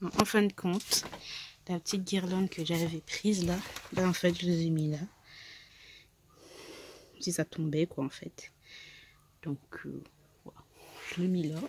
Donc, en fin de compte, la petite guirlande que j'avais prise là, ben en fait je les ai mis là. Si ça tombait quoi en fait. Donc voilà. Je l'ai mis là.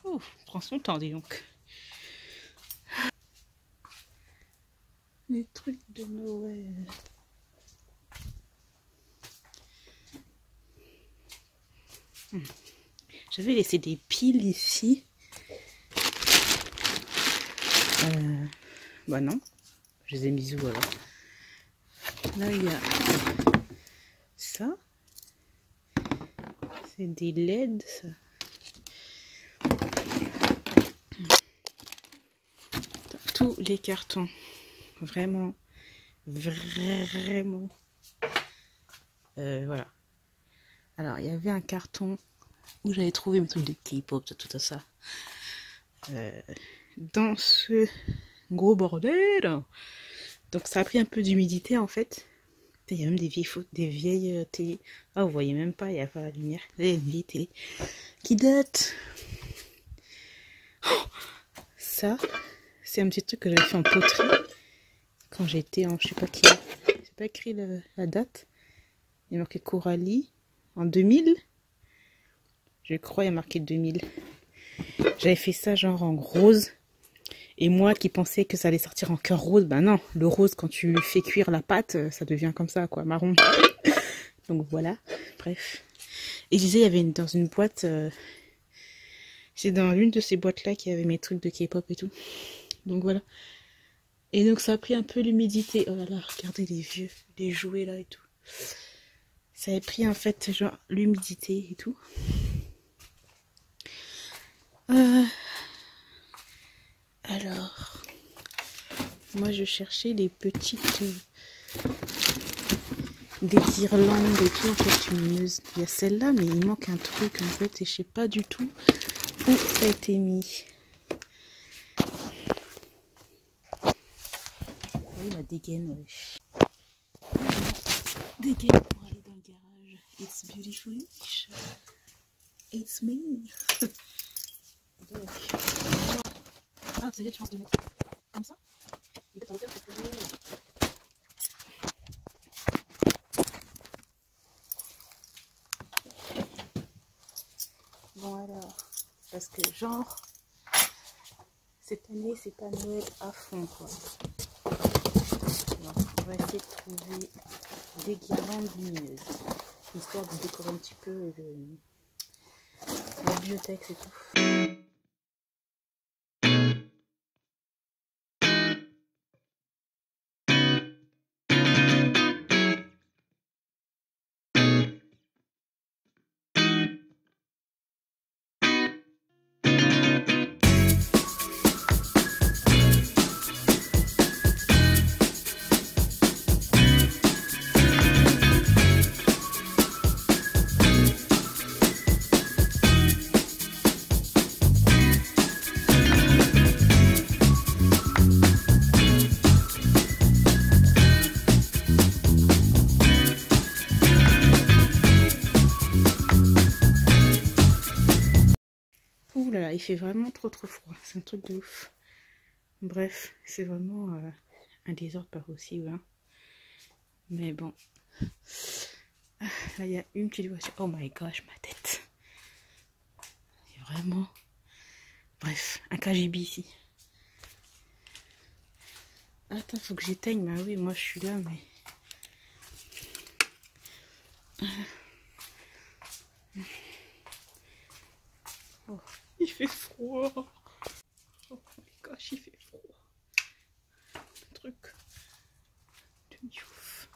Oh, prend son temps, dis donc. Les trucs de Noël. J'avais laissé des piles ici. Bah non. Je les ai mis où alors? Là, il y a ça. C'est des LED, ça. Tous les cartons. Vraiment. Vraiment. Voilà. Alors, il y avait un carton où j'avais trouvé mes trucs de K-pop, tout ça. Dans ce gros bordel. Donc, ça a pris un peu d'humidité, en fait. Il y a même des vieilles télé. Ah, vous voyez même pas, il n'y a pas la lumière. Il y a une vieille télé qui date. Oh, ça, c'est un petit truc que j'avais fait en poterie quand j'étais en, je sais pas qui. J'ai pas écrit la date. Il y a marqué Coralie en 2000. Je crois il y a marqué 2000. J'avais fait ça genre en rose. Et moi qui pensais que ça allait sortir en cœur rose, ben non, le rose quand tu fais cuire la pâte, ça devient comme ça quoi, marron. Donc voilà, bref. Et je disais, il y avait dans une boîte, c'est dans l'une de ces boîtes là qu'il y avait mes trucs de K-pop et tout. Donc voilà. Et donc ça a pris un peu l'humidité. Oh là là, regardez les jouets là et tout. Ça avait pris en fait genre l'humidité et tout. Alors, moi je cherchais des petites, des guirlandes et tout en fait lumineuses. Il y a celle-là mais il manque un truc en fait et je sais pas du tout où ça a été mis. Oui, la dégaine, wesh. Dégaine pour aller dans le garage. It's beautiful. It's me. Donc, ah, vous avez de chance de mettre comme ça. Bon alors, parce que genre, cette année c'est pas Noël à fond quoi. Donc on va essayer de trouver des guirlandes lumineuses, histoire de décorer un petit peu la bibliothèque et tout. Ouh là là, il fait vraiment trop froid, c'est un truc de ouf. Bref, c'est vraiment un désordre pas possible. Hein. Mais bon. Ah, là, il y a une petite voiture. Oh my gosh, ma tête. C'est vraiment... Bref, un KGB ici. Attends, faut que j'éteigne. Bah oui, moi je suis là, mais... Oh, il fait froid. Oh my gosh, il fait froid. Un truc de ouf.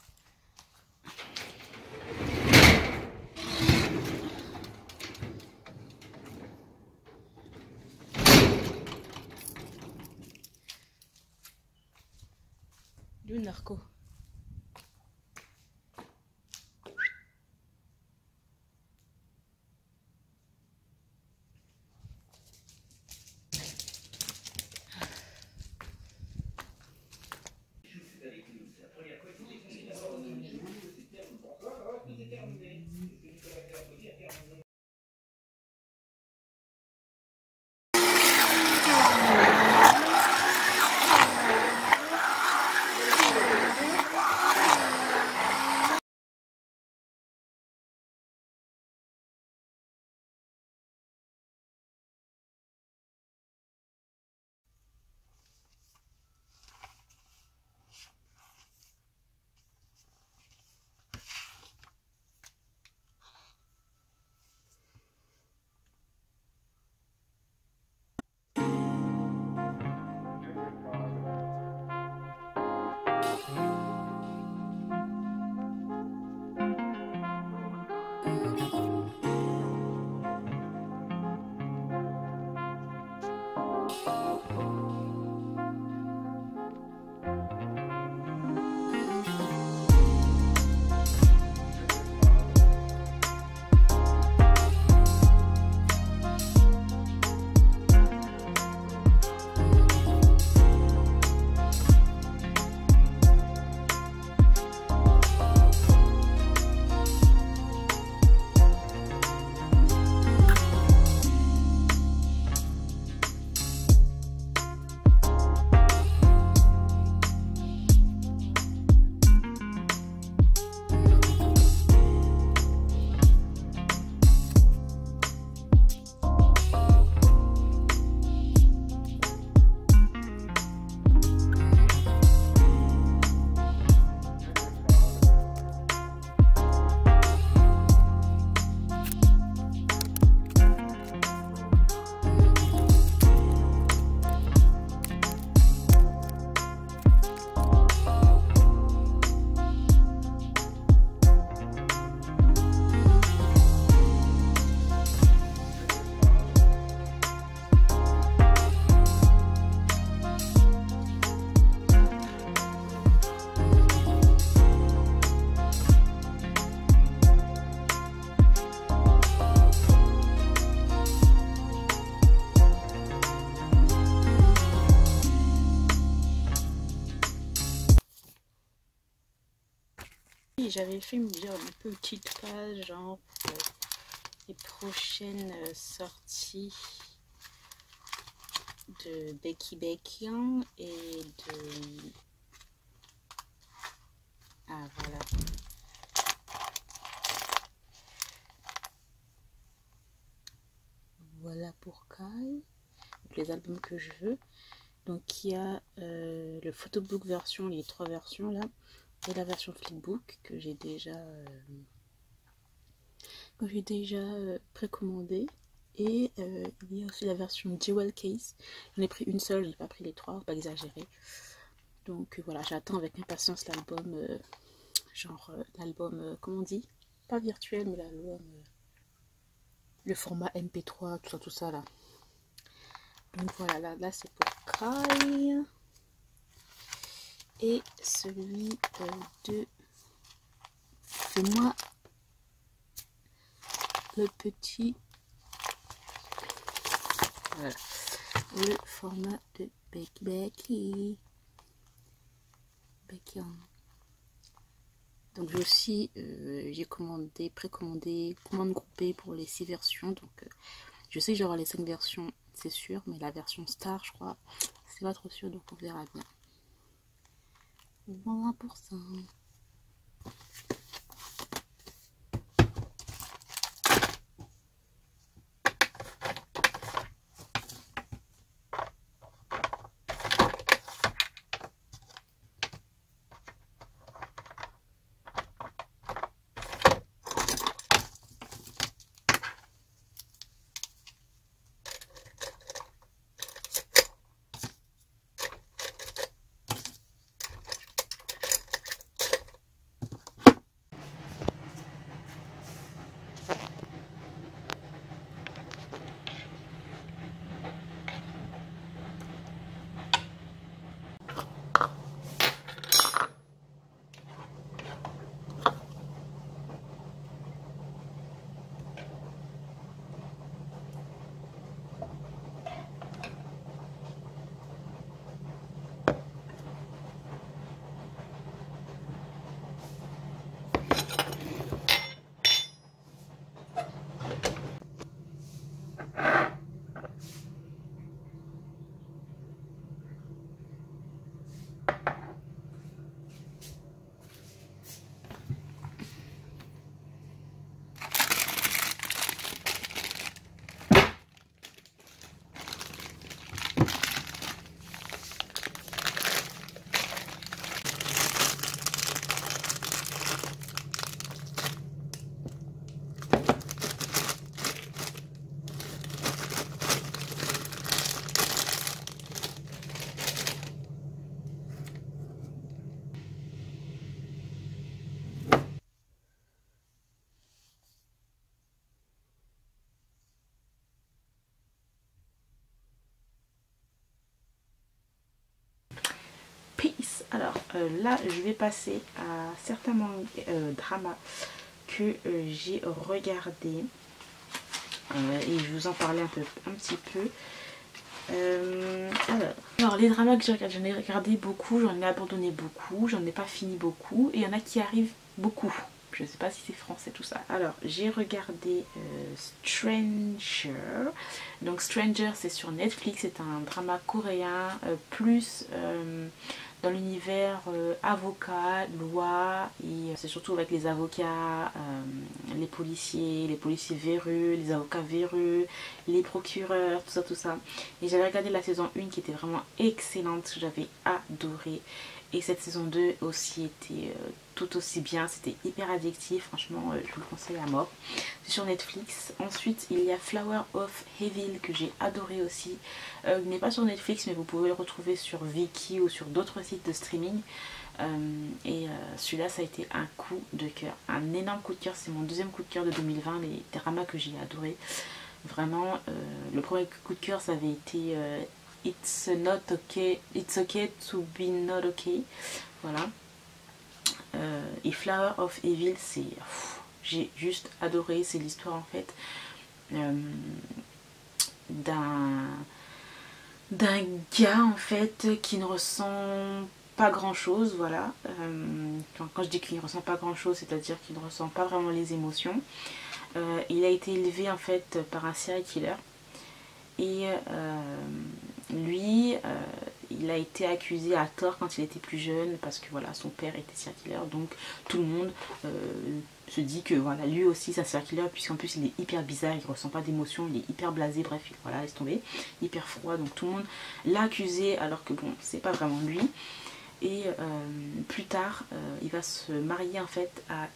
Le narco. J'avais fait une petite page genre pour les prochaines sorties de Becky Beckham et de... Ah voilà. Voilà pour Kai. Les albums que je veux. Donc il y a le photobook version, les 3 versions là. Et la version flipbook que j'ai déjà précommandée. Et il y a aussi la version Jewel Case. J'en ai pris une seule, je n'ai pas pris les 3, pas exagérer. Donc voilà, j'attends avec impatience l'album, l'album, comment on dit, pas virtuel, mais l'album, le format MP3, tout ça là. Donc voilà, là c'est pour Kai. Et celui de Fais-moi le petit, voilà, le format de Becky. Donc j'ai précommandé commande groupée pour les 6 versions. Donc je sais que j'aurai les 5 versions, c'est sûr, mais la version Star, je crois, c'est pas trop sûr, donc on verra bien. Voilà pour ça. Alors là je vais passer à certains dramas que j'ai regardé et je vous en parlais un petit peu. Alors les dramas que j'ai regardé, j'en ai regardé beaucoup, j'en ai abandonné beaucoup, j'en ai pas fini beaucoup et il y en a qui arrivent beaucoup. Je ne sais pas si c'est français tout ça. Alors j'ai regardé Stranger. Donc Stranger c'est sur Netflix, c'est un drama coréen plus dans l'univers avocat, loi, et c'est surtout avec les avocats, les policiers véreux, les avocats véreux, les procureurs, tout ça. Et j'avais regardé la saison 1 qui était vraiment excellente, j'avais adoré. Et cette saison 2 aussi était tout aussi bien, c'était hyper addictif, franchement je vous le conseille à mort. C'est sur Netflix. Ensuite il y a Flower of Evil que j'ai adoré aussi. Il n'est pas sur Netflix mais vous pouvez le retrouver sur Viki ou sur d'autres sites de streaming. Celui-là ça a été un coup de cœur, un énorme coup de cœur, c'est mon deuxième coup de cœur de 2020, les dramas que j'ai adoré. Vraiment, le premier coup de cœur ça avait été It's okay to be not okay. Voilà. Et Flower of Evil, c'est... J'ai juste adoré. C'est l'histoire en fait d'un gars en fait qui ne ressent pas grand chose. Voilà. Quand je dis qu'il ne ressent pas grand chose, c'est-à-dire qu'il ne ressent pas vraiment les émotions. Il a été élevé en fait par un serial killer. Et lui, il a été accusé à tort quand il était plus jeune parce que voilà, son père était serial killer, donc tout le monde se dit que voilà, lui aussi c'est un serial killer puisqu'en plus il est hyper bizarre, il ressent pas d'émotion, il est hyper blasé, bref, voilà, laisse tomber, hyper froid, donc tout le monde l'a accusé alors que bon, c'est pas vraiment lui. Et plus tard, il va se marier en fait à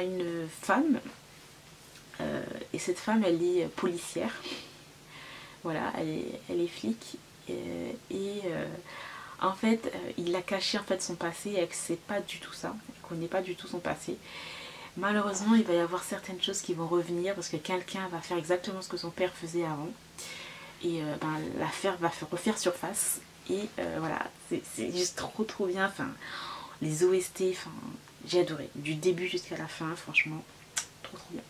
une femme. Et cette femme elle est policière, voilà, elle est flic en fait il a caché en fait son passé et elle sait pas du tout ça, elle connaît pas du tout son passé. Malheureusement il va y avoir certaines choses qui vont revenir parce que quelqu'un va faire exactement ce que son père faisait avant et l'affaire va refaire surface et voilà, c'est juste trop bien, enfin les OST, enfin j'ai adoré du début jusqu'à la fin, franchement trop bien.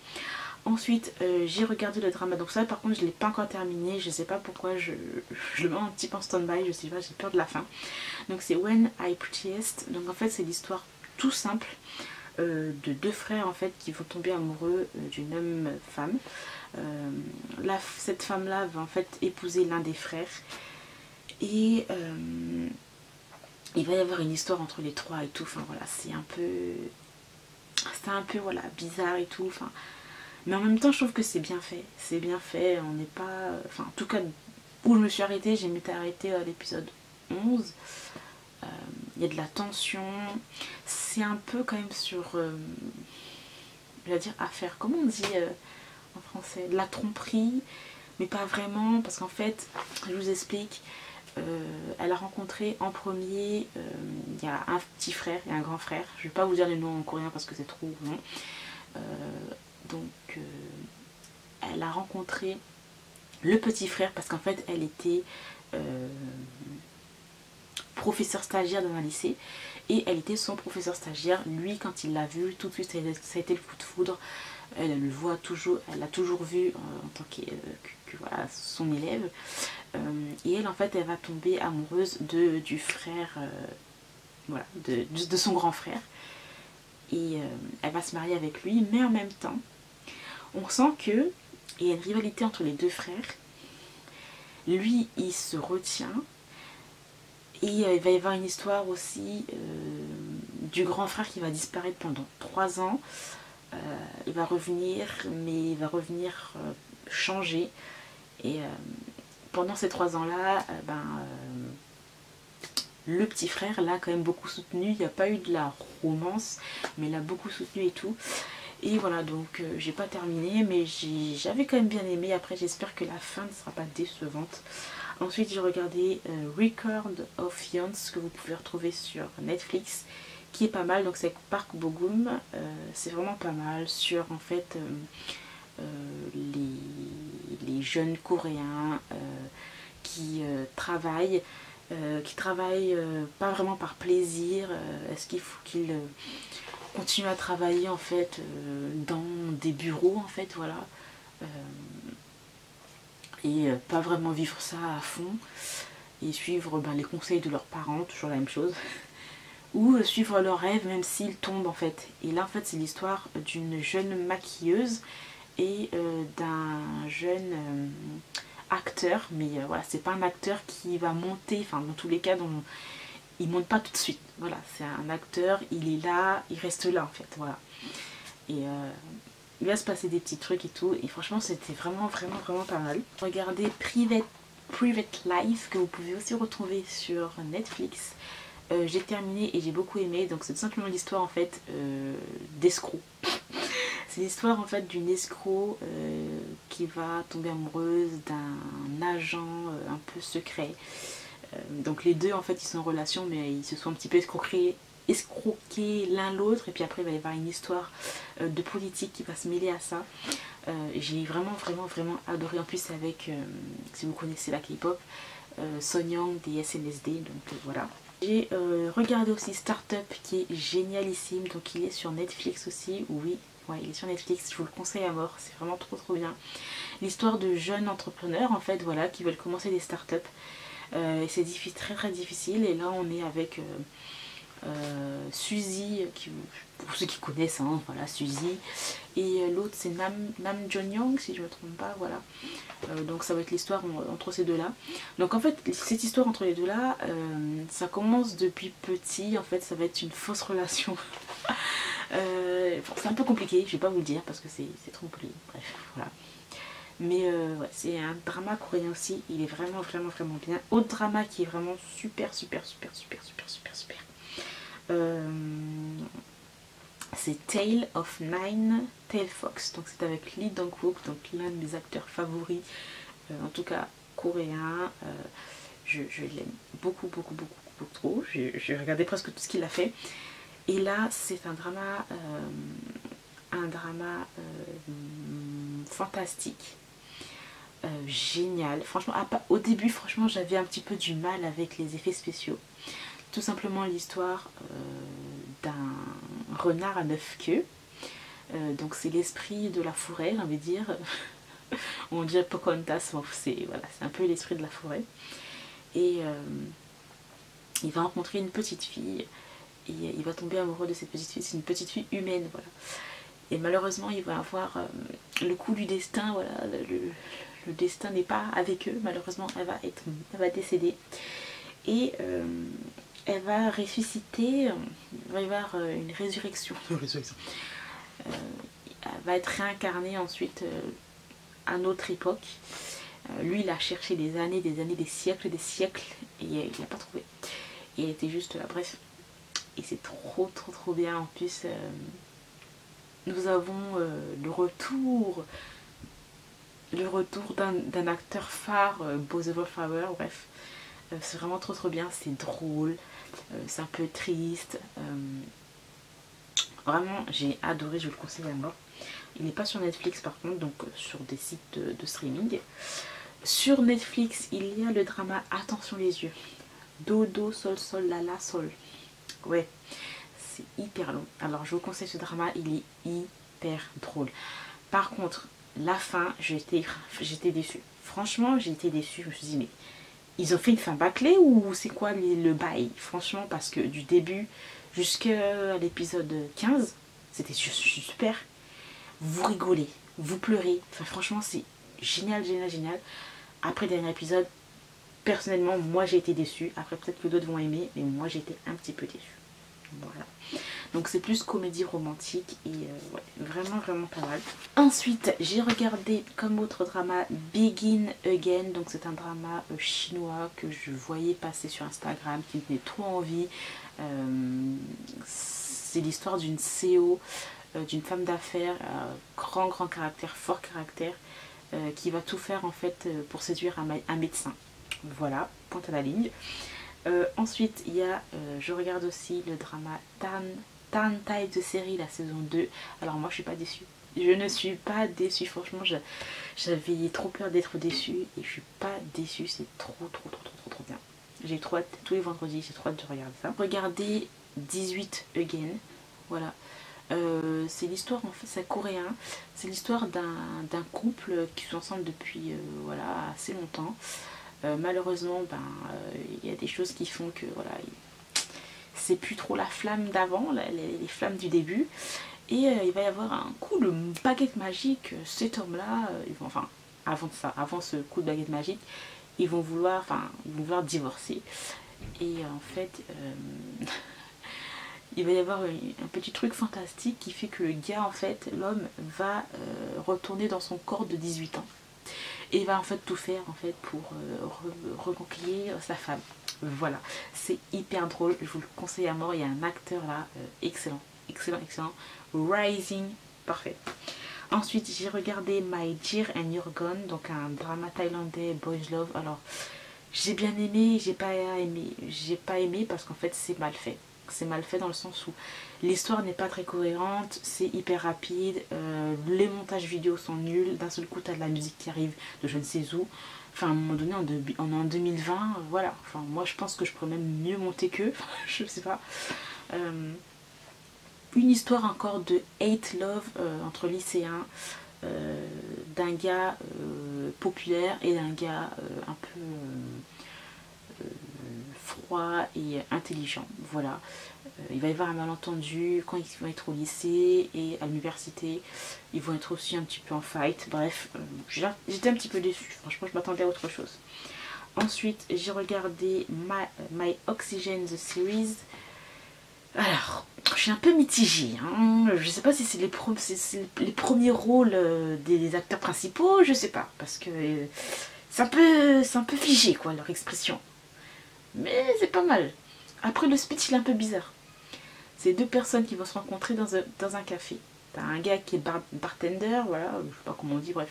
Ensuite j'ai regardé le drama, donc ça par contre je ne l'ai pas encore terminé, je sais pas pourquoi je le mets un petit peu en stand-by, je sais pas, j'ai peur de la fin. Donc c'est When I Prettiest, donc en fait c'est l'histoire tout simple de deux frères en fait qui vont tomber amoureux d'une même femme. Cette femme là va en fait épouser l'un des frères et il va y avoir une histoire entre les trois et tout, enfin voilà, c'est un peu voilà, bizarre et tout, enfin. Mais en même temps, je trouve que c'est bien fait, on n'est pas... Enfin, en tout cas, où je me suis arrêtée, j'ai m'étais arrêtée à l'épisode 11. Il y a de la tension, c'est un peu quand même sur... je vais dire affaire, comment on dit en français, de la tromperie, mais pas vraiment, parce qu'en fait, je vous explique, elle a rencontré en premier, il y a un petit frère et un grand frère, je vais pas vous dire les noms en coréen parce que c'est trop long. Donc elle a rencontré le petit frère parce qu'en fait elle était professeur stagiaire dans un lycée et elle était son professeur stagiaire. Lui quand il l'a vu tout de suite ça a été le coup de foudre. Elle le voit toujours, elle l'a toujours vu en tant que voilà, son élève. Et elle en fait elle va tomber amoureuse du frère, voilà, de son grand frère. Et elle va se marier avec lui, mais en même temps on sent que il y a une rivalité entre les deux frères. Lui il se retient et il va y avoir une histoire aussi du grand frère qui va disparaître pendant 3 ans. Il va revenir, mais il va revenir changé. Et pendant ces 3 ans là, le petit frère l'a quand même beaucoup soutenu. Il n'y a pas eu de la romance, mais il l'a beaucoup soutenu et tout. Et voilà, donc j'ai pas terminé, mais j'avais quand même bien aimé. Après j'espère que la fin ne sera pas décevante. Ensuite j'ai regardé Record of Yons que vous pouvez retrouver sur Netflix, qui est pas mal. Donc c'est Park Bo-gum, c'est vraiment pas mal sur en fait les jeunes coréens qui travaillent qui travaille pas vraiment par plaisir. Est-ce qu'il faut qu'il continue à travailler en fait dans des bureaux en fait, voilà. Et pas vraiment vivre ça à fond et suivre les conseils de leurs parents, toujours la même chose. Ou suivre leurs rêves même s'ils tombent en fait. Et là en fait c'est l'histoire d'une jeune maquilleuse et d'un jeune acteur, mais voilà, c'est pas un acteur qui va monter, enfin dans tous les cas il monte pas tout de suite, voilà, c'est un acteur, il est là, il reste là en fait, voilà. Et il va se passer des petits trucs et tout, et franchement c'était vraiment pas mal. Regardez Private Life, que vous pouvez aussi retrouver sur Netflix. J'ai terminé et j'ai beaucoup aimé, donc c'est tout simplement l'histoire en fait d'escroc. C'est l'histoire en fait d'une escroc qui va tomber amoureuse d'un agent un peu secret. Donc les deux en fait ils sont en relation, mais ils se sont un petit peu escroqués l'un l'autre, et puis après il va y avoir une histoire de politique qui va se mêler à ça. J'ai vraiment adoré. En plus c'est avec, si vous connaissez la K-pop, Son Young des SNSD, donc voilà. J'ai regardé aussi Startup qui est génialissime, donc il est sur Netflix aussi, oui, ouais, il est sur Netflix, je vous le conseille à mort, c'est vraiment trop bien. L'histoire de jeunes entrepreneurs en fait, voilà, qui veulent commencer des startups, et c'est très difficile, et là on est avec Suzy, pour ceux qui connaissent, hein, voilà, Suzy, et l'autre c'est Nam Jong-young si je me trompe pas, voilà. Donc ça va être l'histoire entre ces deux là. Donc en fait cette histoire entre les deux là, ça commence depuis petit, en fait ça va être une fausse relation. Bon, c'est un peu compliqué, je vais pas vous le dire parce que c'est trop poli, bref, voilà. Mais ouais, c'est un drama coréen aussi, il est vraiment bien. Autre drama qui est vraiment super. C'est Tale of Nine Tail Fox, donc c'est avec Lee Dong-wook, donc l'un de mes acteurs favoris, en tout cas coréen. Je l'aime beaucoup trop, j'ai regardé presque tout ce qu'il a fait. Et là c'est un drama fantastique, génial. Franchement, au début franchement j'avais un petit peu du mal avec les effets spéciaux. Tout simplement l'histoire d'un renard à 9 queues. Donc c'est l'esprit de la forêt, j'ai envie de dire. On dirait Pocahontas, c'est voilà, un peu l'esprit de la forêt. Et il va rencontrer une petite fille et il va tomber amoureux de cette petite fille. C'est une petite fille humaine, voilà. Et malheureusement il va avoir le coup du destin, voilà, le destin n'est pas avec eux, malheureusement elle va décéder. Et elle va ressusciter, il va y avoir une résurrection. Elle va être réincarnée ensuite à notre époque. Lui il a cherché des années, des siècles, et il n'a pas trouvé. Et elle était juste là, bref. Et c'est trop bien. En plus, nous avons le retour d'un acteur phare, Bozever Flower, bref. C'est vraiment trop bien, c'est drôle, c'est un peu triste. Vraiment, j'ai adoré, je vous le conseille à mort. Il n'est pas sur Netflix par contre, donc sur des sites de streaming. Sur Netflix, il y a le drama Attention les yeux. Do, sol, la, sol. Ouais, c'est hyper long. Alors je vous conseille ce drama, il est hyper drôle. Par contre, la fin, j'étais déçue. Franchement, j'ai été déçue, je me suis dit, mais ils ont fait une fin bâclée ou c'est quoi le bail? Franchement, parce que du début jusqu'à l'épisode 15, c'était super. Vous rigolez, vous pleurez. Enfin, franchement, c'est génial. Après le dernier épisode, personnellement, moi j'ai été déçue. Après, peut-être que d'autres vont aimer, mais moi j'ai été un petit peu déçue. Voilà. Donc c'est plus comédie romantique et ouais, vraiment pas mal. Ensuite j'ai regardé comme autre drama Begin Again, donc c'est un drama chinois que je voyais passer sur Instagram, qui me tenait trop envie. C'est l'histoire d'une CEO, d'une femme d'affaires, grand caractère, fort caractère, qui va tout faire en fait pour séduire un médecin. Voilà, point à la ligne. Ensuite il y a, je regarde aussi le drama Tan Type de série, la saison 2. Alors moi je suis pas déçue. Je ne suis pas déçue, franchement j'avais trop peur d'être déçue et je suis pas déçue, c'est trop bien. j'ai trop hâte, tous les vendredis, j'ai trop hâte de regarder ça. Regardez 18 Again, voilà. C'est l'histoire, en fait, c'est coréen, c'est l'histoire d'un couple qui sont ensemble depuis voilà, assez longtemps. Malheureusement, y a des choses qui font que voilà, c'est plus trop la flamme d'avant, les flammes du début. Et il va y avoir un coup de baguette magique. Cet homme-là, enfin, avant de ça, avant ce coup de baguette magique, ils vont vouloir divorcer. Et en fait, il va y avoir un petit truc fantastique qui fait que le gars, en fait, l'homme va retourner dans son corps de 18 ans. Et il va en fait tout faire en fait pour reconquérir sa femme. Voilà, c'est hyper drôle, je vous le conseille à mort. Il y a un acteur là, excellent, excellent, excellent. Rising, parfait. Ensuite, j'ai regardé My Dear and You're Gone, donc un drama thaïlandais, Boys Love. Alors, j'ai bien aimé, j'ai pas aimé parce qu'en fait, c'est mal fait. C'est mal fait dans le sens où l'histoire n'est pas très cohérente, c'est hyper rapide, les montages vidéo sont nuls, d'un seul coup, t'as de la musique qui arrive de je ne sais où. Enfin, à un moment donné, on est en 2020, voilà. Enfin, moi, je pense que je pourrais même mieux monter qu'eux, je sais pas. Une histoire encore de hate love entre lycéens, d'un gars populaire et d'un gars un peu froid et intelligent. Voilà, il va y avoir un malentendu quand ils vont être au lycée et à l'université. Ils vont être aussi un petit peu en fight. Bref, j'étais un petit peu déçue. Franchement, je m'attendais à autre chose. Ensuite, j'ai regardé My Oxygen The Series. Alors, je suis un peu mitigée, hein. Je sais pas si c'est les premiers rôles des acteurs principaux, je sais pas, parce que c'est un peu figé quoi leur expression. Mais c'est pas mal. Après le speech il est un peu bizarre. C'est deux personnes qui vont se rencontrer dans un café. T'as un gars qui est bartender, voilà, je sais pas comment on dit, bref.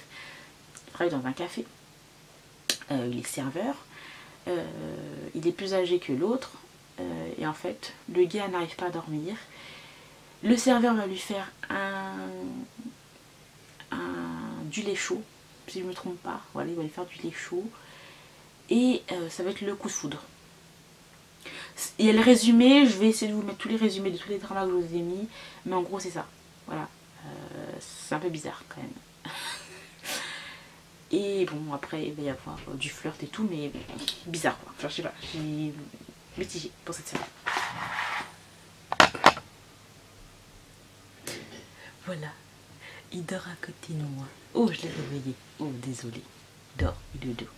Il travaille dans un café. Il est serveur. Il est plus âgé que l'autre. Et en fait, le gars n'arrive pas à dormir. Le serveur va lui faire du lait chaud, si je ne me trompe pas. Voilà, il va lui faire du lait chaud. Et ça va être le coup de foudre. Il y a le résumé, je vais essayer de vous mettre tous les résumés de tous les dramas que je vous ai mis. Mais en gros, c'est ça. Voilà. C'est un peu bizarre quand même. Et bon, après, il va y avoir du flirt et tout, mais bizarre quoi. Enfin, je sais pas, j'ai mitigé pour cette série. Voilà, il dort à côté de moi. Oh, je l'ai réveillé. Oh, désolé. Il dort, il dort.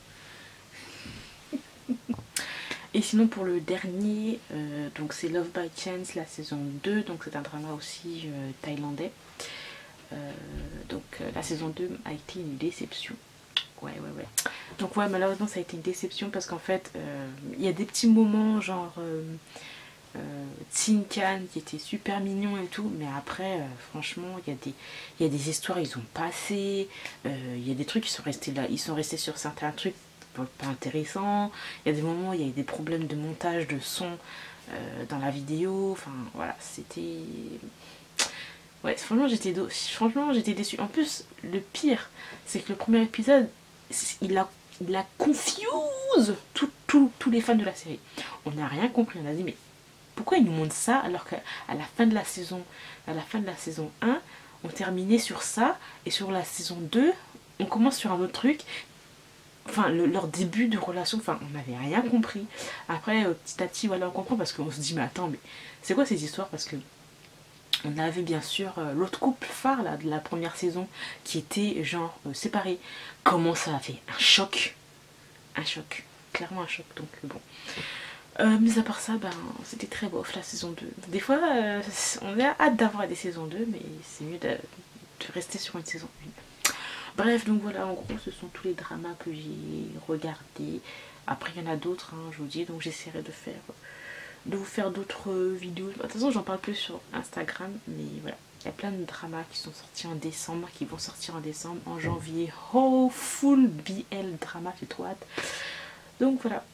Et sinon pour le dernier, donc c'est Love by Chance, la saison 2, donc c'est un drama aussi thaïlandais. Donc la saison 2 a été une déception. Ouais. Donc ouais, malheureusement ça a été une déception parce qu'en fait, il y a des petits moments genre Tsinkan qui était super mignon et tout, mais après franchement il y a des histoires, ils ont passé, il y a des trucs qui sont restés là, ils sont restés sur certains trucs pas intéressants, il y a des moments où il y a eu des problèmes de montage de son dans la vidéo, enfin voilà, c'était... Ouais, franchement j'étais déçue. En plus, le pire, c'est que le premier épisode, il a confuse tous les fans de la série. On n'a rien compris, on a dit mais pourquoi ils nous montrent ça alors qu'à la fin de la saison 1, on terminait sur ça, et sur la saison 2, on commence sur un autre truc. Enfin, leur début de relation, enfin, on n'avait rien compris. Après, petit à petit, voilà, on comprend parce qu'on se dit, mais attends, mais c'est quoi ces histoires? Parce que on avait bien sûr l'autre couple phare là, de la première saison qui était genre séparé. Comment ça a fait un choc, clairement un choc. Donc bon. Mais à part ça, c'était très bof la saison 2. Des fois, on a hâte d'avoir des saisons 2, mais c'est mieux de rester sur une saison 1. Bref, donc voilà, en gros, ce sont tous les dramas que j'ai regardés. Après, il y en a d'autres, hein, je vous dis, donc j'essaierai de vous faire d'autres vidéos. De toute façon, j'en parle plus sur Instagram, mais voilà. Il y a plein de dramas qui sont sortis en décembre, qui vont sortir en décembre, en janvier. Oh, full BL drama, j'ai trop hâte. Donc voilà.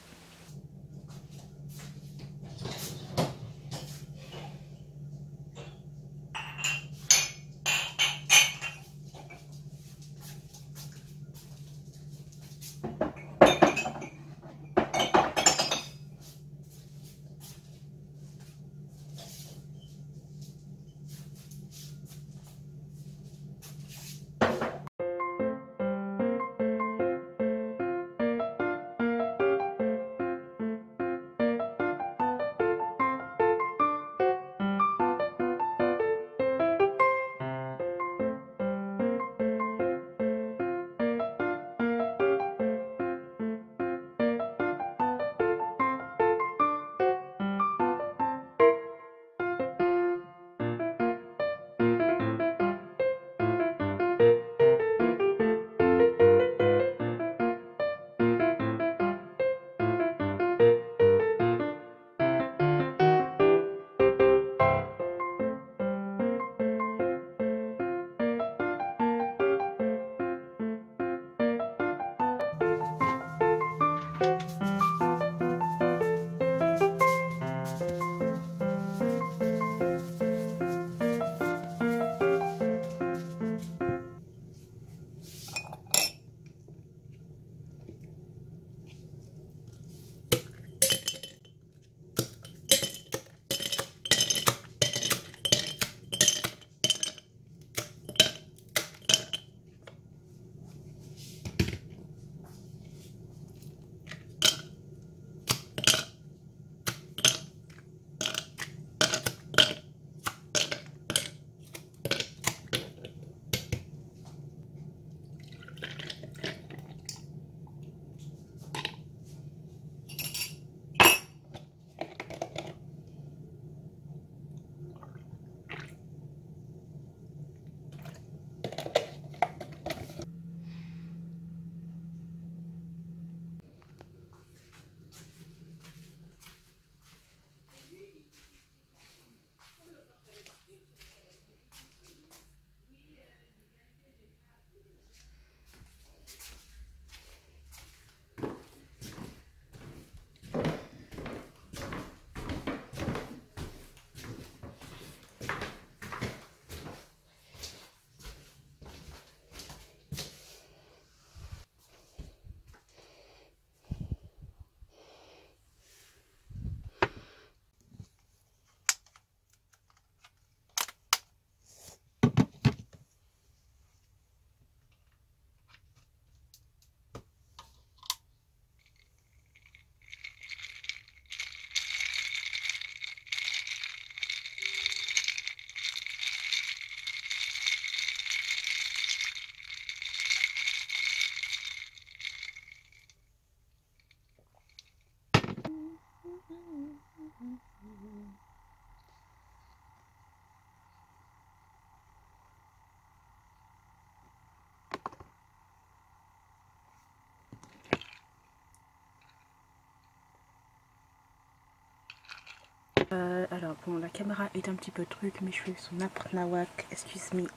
Alors bon, la caméra est un petit peu truc, mes cheveux sont n'importe nawak, excuse me.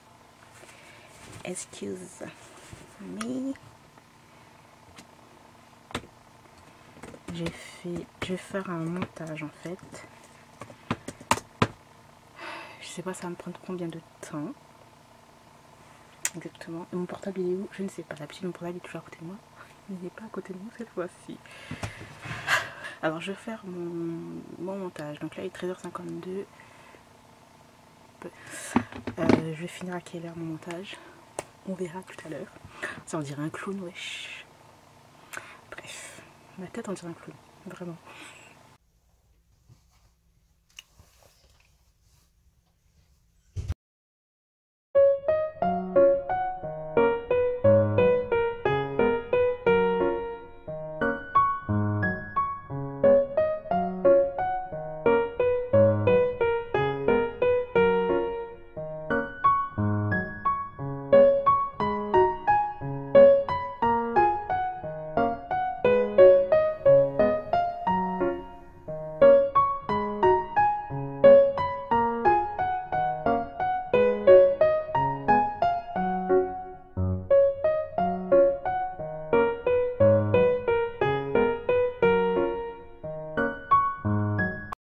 Excuse me. Je vais faire un montage en fait. Je sais pas ça va me prendre combien de temps. Exactement. Et mon portable il est où? Je ne sais pas. D'habitude mon portable est toujours à côté de moi. Il n'est pas à côté de moi cette fois-ci. Alors je vais faire mon montage. Donc là il est 13h52. Je vais finir à quelle heure mon montage? On verra tout à l'heure. Ça on dirait un clown, wesh. Bref, ma tête on dirait un clown, vraiment.